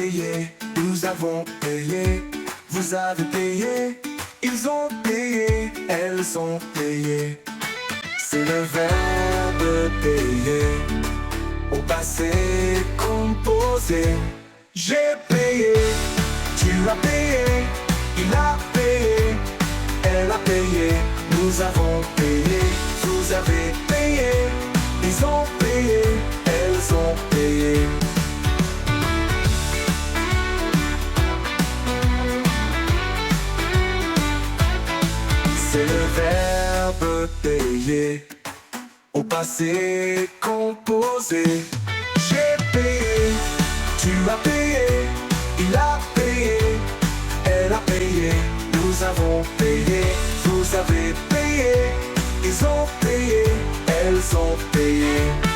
payé, nous avons payé. Vous avez payé, ils ont payé, elles ont payé. C'est le verbe payer, au passé composé. J'ai payé, tu as payé, il a payé, elle a payé, nous avons payé, vous avez payé, ils ont payé, elles ont payé. C'est le verbe payer, au passé composé. J'ai payé, tu as payé, il a payé, elle a payé, nous avons payé, vous avez payé, ils ont payé, elles ont payé.